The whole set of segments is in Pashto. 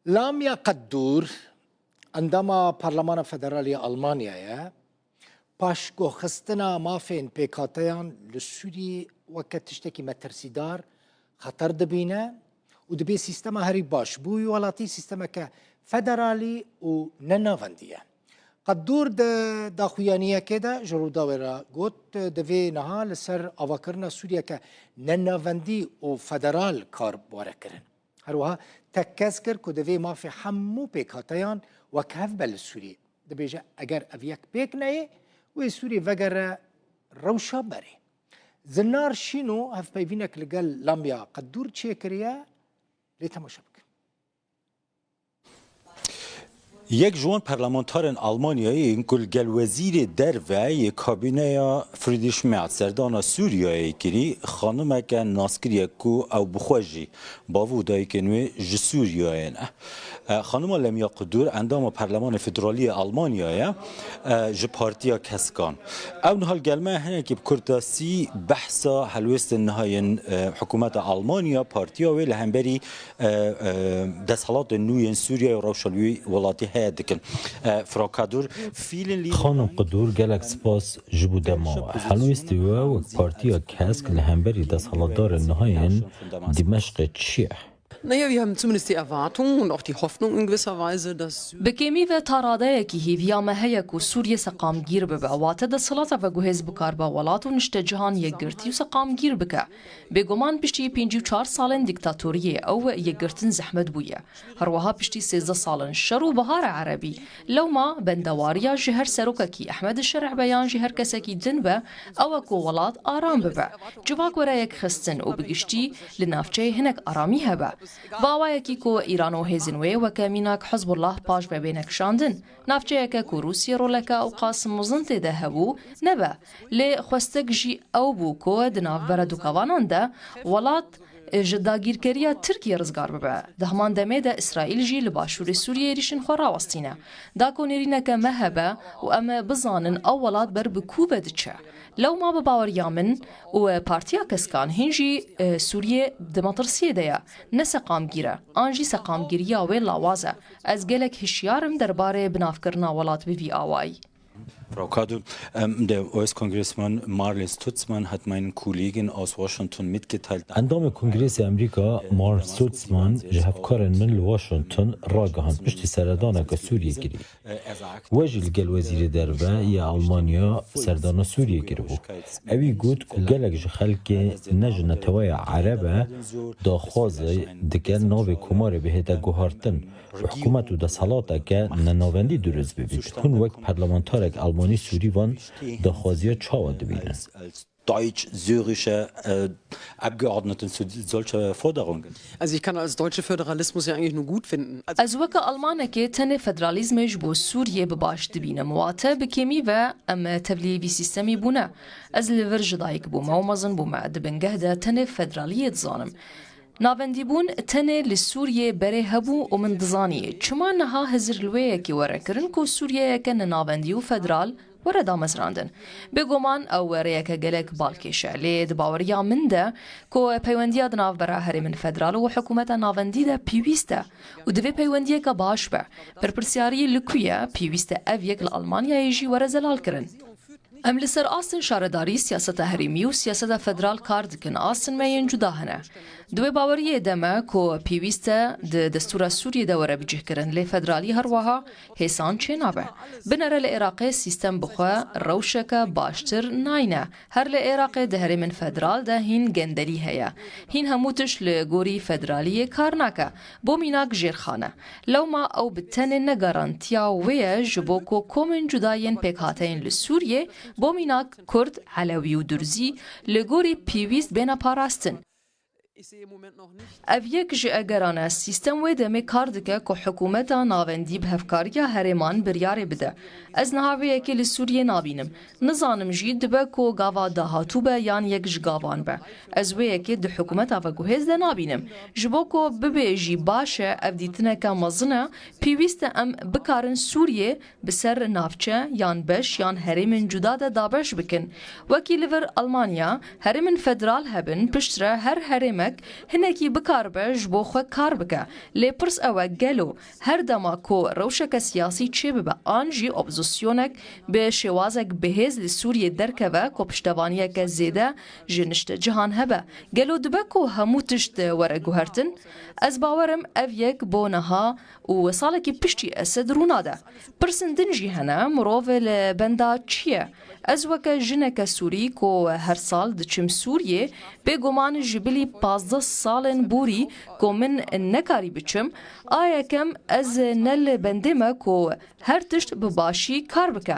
لاميا قدور عندما برلمان فدرالي ألمانيا باشكو خستنا مافين بيكاتيان للسوري وقت تشتكي مترسيدار خطر دبينا ودبي سيستما هري باش بوي ولاتي سيستما كفدرالي وننافندية قدور دا خويانية كده جرودا ورا قوت دفي نها لسر أفاكرنا سوريا كننافندي وفدرال كار باركرن هروها تكسكر كو دفي ما في حمو بيكاتيان وكهف بل السوري دبيجا اگر افيك بيك ناي وسوري فقر روشا بري زنار شينو هف بيفينك لقال لاميا قدور تشيكريا لتماشا بك یک جوان پارلمانتارن آلمانیایی کل گل وزیر دروی کابینه فریدریش مرز سردان سوریایی کری خانم که ناسکریه کو او بخوجی باودایی که نوی جسوریایی نه خانم لمیا قدور اندام پارلمان فدرالی آلمانیایی ج پارتیا کسکان او نهال گلمه هنه که بکرداسی بحثا حلوست نهاین حکومت آلمانیا پارتیا وی لهمبری دستحالات نوین سوریای و روشالوی ولاتی دکن فراکادور خانم قدور گلک سپاس جبو دما حلویستی و پارتیا کسک لهمبری دستحالتدار نهاین دمشق چیه Naja, wir haben zumindest die Erwartung und auch die Hoffnung in gewisser Weise, dass... بكيمي و تارادايا كي هيفيا ما هيا كو سوريا سقام گير ببا واتا دا صلاة و گوهز بكار با ولاتو نشتا جهان يگرتي و سقام گير بكا بگومان پشتی 54 سالن ديكتاتورية او يگرتن زحمت بويا هروها پشتی 13 سالن شرو بهار عربي لو ما بندواريا جهر سروكا كي احمد الشرع بيان جهر كساكي دنبا او كو ولات آرام ببا جواك ورايك خستن و بگشتي لنافچه هنك آرامی هبا باوایکی کو ایران و هزینوی و کمیناک حزب الله پاش به بینک شاندن نافچه که کو روسیه رولک او قاسم مزنت ده هبو نبا لی خوستک جی او بو کو دناف بردو کوانان ده ولات جداگیرکریا ترکیه رزگار ببه دهمان دمه ده اسرائیل جی لباشور سوریه ریشن خورا وستینه دا کونیرینک مهبه و اما بزانن اولات بر بکوبه دچه لو ما بباور يامن و بارتيا كسكان هنجي سوريا دمطرسيه ديا نسقام جيره انجي سقام جيريا ولا وازا از گلك هشيارم درباره بنافكرنا ولات بي اواي Frau Kadu, der US-Kongressmann Marlin Stutzmann hat meinen Kollegen aus Washington mitgeteilt. اندام کنگرس امریکا مارلین ستوتسمان جهفکارن من لواشنطن راگهان پشتی سردانه که سوریه گیری. وجه لگل وزیر دربه یا آلمانیا سردانه سوریه گیری بو. اوی گود که گلک جخلک نجنه توای عربه داخوازه دکل ناو کمار بهده گوهارتن و حکومت و دستحالاته که نناوندی درست ببید. کن وقت پارلمانتارک آلمانی سوری وان داخوازی چاوا دبینن. deutsch-syrische Abgeordneten zu solcher Forderungen. Also ich kann als deutsche Föderalismus ja eigentlich nur gut finden. از وکا آلمانه که تن فدرالیزمش بو سوریه بباش دبینه مواته بکمی و ام تبلیغی سیستمی بونه از لورج دایک بو مومزن بو معدبنگه ده تن فدرالیت زانم ناوندی بون تنه لسوریه بره هبو و من دزانیه چما نها هزر لویه که ورکرن که سوریه که ناوندی و فدرال وردا مزراندن بگومان او ریکه گلک بالکشه لی دباوریا من ده که پیوندیا دناو برا هری من فدرال و حکومت ناوندی ده پیویسته و دوی پیوندیه که باش به پرپرسیاری لکویه پیویسته اویک لالمانیا ایجی ورزلال کرن ام لسر آسن شارداری سیاست هریمی و سیاست فدرال کار دکن آسن مین جدا هنه دوی باوریه دمه که پیویسته ده دستور سوریه دوره بجه کرن لی فدرالی هر وها حسان چه نابه بنره لعراق سیستم بخواه روشک باشتر ناینه هر لعراق ده هری من فدرال ده هین گندلی هیا هین هموتش لگوری فدرالی کار نکه بو میناک جیرخانه لو ما او بتن نگارانتیا ویه جبو که کومن جداین پیکاتین لسوریه بو میناک کرد علوی و درزی لگوری پیویست بین پاراستن اف یک جی اگرانه سیستم و دمی کار دکه که حکومت ناوندی به هفکاریا هرمان بریاره بده از نهاوی اکی لسوریه نابینم نزانم جید به که گاوا دهاتو به یان یک جگاوان به از وی اکی ده حکومت و گوهز ده نابینم جبو که ببه جی باشه اف دیتنه که مزنه پیویست ام بکارن سوریه بسر نافچه یان بش یان هرمن جدا ده دابش بکن وکی لور المانیا هرمن فدرال هبن پشتره هر هرمه هەموویەک هەنێکی بکاربە ji بۆ xwe kar bike lê pirs ew e gelo her dema ku rewşeke siyasî çê bibe an jî opozîsyonek bi şêwazek bihêz li Sûriyê derkeve ku piştevaniyeke zêde ji nişte cihan hebe gelo dibe ku hemû tişt were guhertin ez bawerim ev yek bo neha û salekî piştî Esed rûnade pirsên din jî hene mirov li benda çi ye ez weke jineke Sûrî ku her sal diçim Sûriyê bêguman ji bilî 15 salên borî ku min nekarî biçim ayekem ez ne li bendê me ku her tişt bi başî kar bike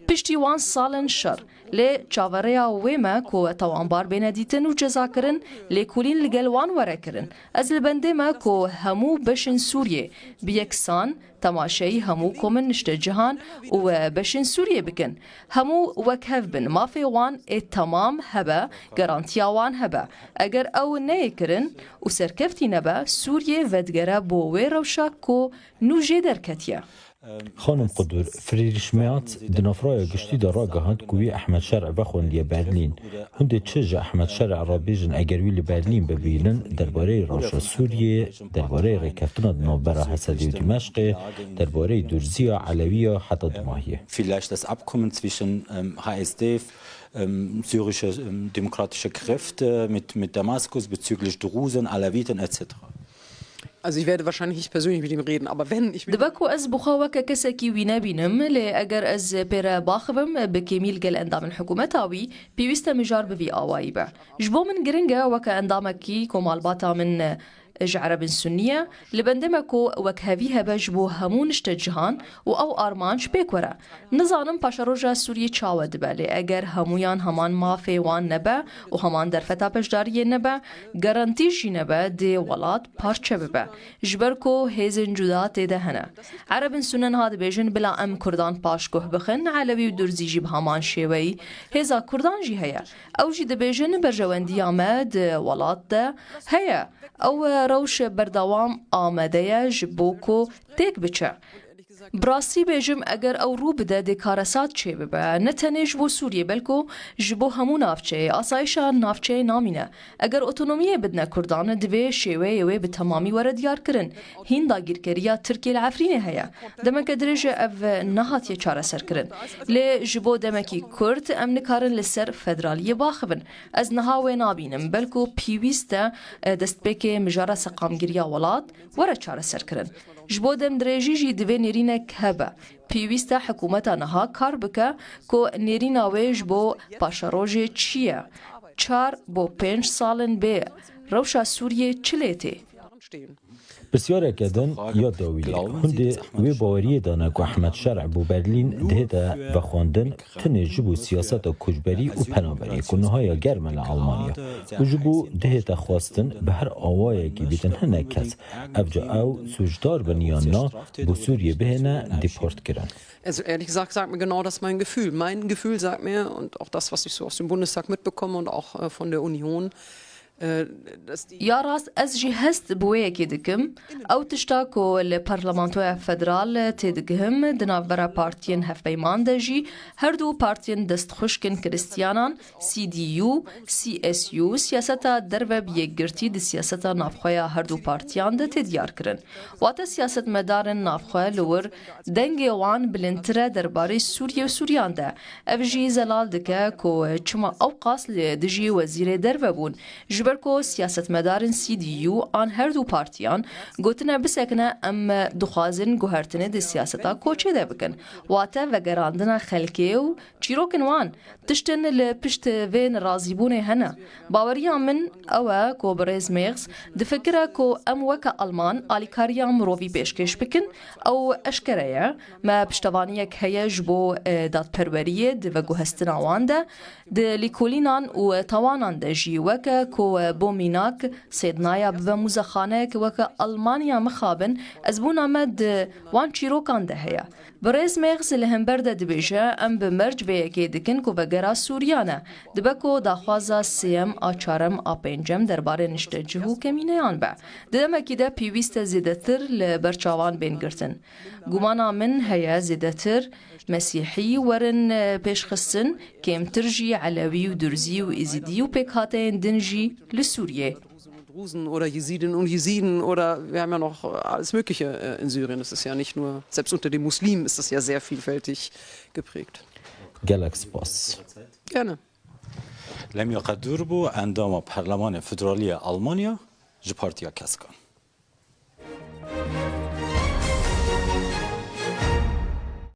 piştî wan salên şer lê çavereya wê me ku tawanbar bêne dîtin û cezakirin lêkolîn li gel wan were kirin ez li bendê me ku hemû beşên Sûriyê bi yeksan temaşeyî hemû komên nişte cihan û beşên Sûriyê bikin hemû wek hev bin mafê wan ê temam hebe garantiya wan hebe eger ew neyê kirin û serkeftî nebe Sûriyê vedigere bo wê rewşa ku nû jê derketiye خانم قدور فریدریش دنافرای گشتی دا را گهاند کوی احمد شرع بخوندیه برلین هنده چه احمد شرع را بیجن اگر وی لبرلین ببینن درباره راشا سوریه درباره ریکفتن دنابرا حسدی و دمشق درباره درزیا علویه حتی دماهیه Vielleicht das Abkommen zwischen HSD syrische demokratische Kräfte mit Damaskus bezüglich Drusen, Alawiten etc. Also ich werde wahrscheinlich nicht persönlich mit ihm reden, aber wenn ich mit دبکو از بخواوک کسکی وینا بینم لی اگر از پیرا باخبم بکمیل گل اندام الحکومت آوی پیوست مجار بوی آوایی با جبو من گرنگه وک اندامکی کمالباتا من عرب سنية لبندمكو وكهوي هبج بو همون اشتجهان و او ارمانش بيكورا نظانم پاشاروجا سوریه چاوه دباله اگر همویان همان مافی وان نبه و همان درفتا پشداریه نبه گارانتیشی نبه دی ولاد پارچه ببه جبرکو هیزن جدا تیده هنه عرب سنن هاد بیجن بلا ام کردان پاشگوه بخن علوی و درزیجی بهمان شیوی هیزا کردان جی هیا او جی دبیجن برجواندی آمد ولاد ده هیا او روش بردوام آمده جبوکو تیک بچه براستی بیجم اگر او رو بده دی کارسات چه ببه نتنش بو سوریه بلکو جبو همو نافچه آسایشا نافچه نامینه اگر اتونومیه بدنا کردان دوی شیوه یوی به تمامی ورد دیار کرن هین دا گیرکریا ترکیه العفرینه هیا دمک درجه او نهاتیه چاره سر کرن لی جبو دمکی کرد امن کارن لسر فدرالیه باخبن از نهاوه نابینم بلکو پیویسته دست بکه مجاره سقامگیریا ولاد ورد چاره سر کرن جبو دم درجی جی دوی نرینک هبه پیویسته حکومتا نها کار بکه که نرینا ویج بو پاشاروژه چیه 4 بو 5 سالن به روشا سوریه چلیتی بسیار کدن یاد داویلی هنده وی باوریه دانه که احمد شرع بو برلین دهده و خواندن تنه جبو سیاست کجبری و پنابری کنه های گرمل آلمانیا و جبو دهده خواستن به هر آوایی که بیتن هنه کس افجا او سوجدار بنیاننا بو سوریه بهنه دیپورت کرن. Also ehrlich gesagt sagt mir genau das mein Gefühl. Mein Gefühl sagt mir und auch das, was ich so aus dem Bundestag mitbekomme und auch von der Union, یا راست از جی هست بویه که دکم او تشتا که لپارلمانتوی فدرال تدگهم دنابرا پارتین هف بیمان ده جی هر دو پارتین دست خوشکن کریستیانان CDU CSU سیاستا درو بیگرتی ده سیاستا نافخواه هر دو پارتیان ده تدیار کرن واتا سیاست مدارن نافخواه لور دنگ وان بلنتره درباره سوریه و سوریان ده او جی زلال دکه که چما اوقاس لدجی وزیر درو بون جبرکو سیاست مدارن CDU آن هر دو پارتیان گوتنه بسکنه ام دخوازن گوهرتنه ده سیاستا کوچه ده بکن واتا وگراندنا خلکه و چیروکن وان تشتن لپشت وین رازیبونه هنه باوریا من اوه کو برز میغز دفکره کو ام وکا آلمان آلیکاریا مرووی پیشکش بکن او اشکره ما پشتوانیک هیا جبو داد پروریه ده وگوهستنا وان ده لیکولینان و توانان ده جی وکا کو بومیناک سیدنایا به موزخانه که وکا آلمانیا مخابن از بون آمد وان چیروکان ده هیا برز میغز لهم برده دبیجه ام به مرج به یکی دکن که وگرا سوریانه دبکو داخوازا سیم آچارم آپینجم درباره نشته جهو کمینه آن به دمکی ده پیویست زیده تر لبرچاوان بین گرتن گمانا من هیا زیده تر مسیحی ورن پیشخستن که امترجی علوی و درزی و ازیدی و پیکاتین دنجی لسوریه Drusen oder Jesiden und Jesiden oder wir haben ja noch alles Mögliche in Syrien. Das ist ja nicht nur, selbst unter den Muslimen ist das ja sehr vielfältig geprägt. Galax Pass. Gerne. لم يقدر بو اندام پارلمان فدرالی آلمانیا جپارتیا کسکان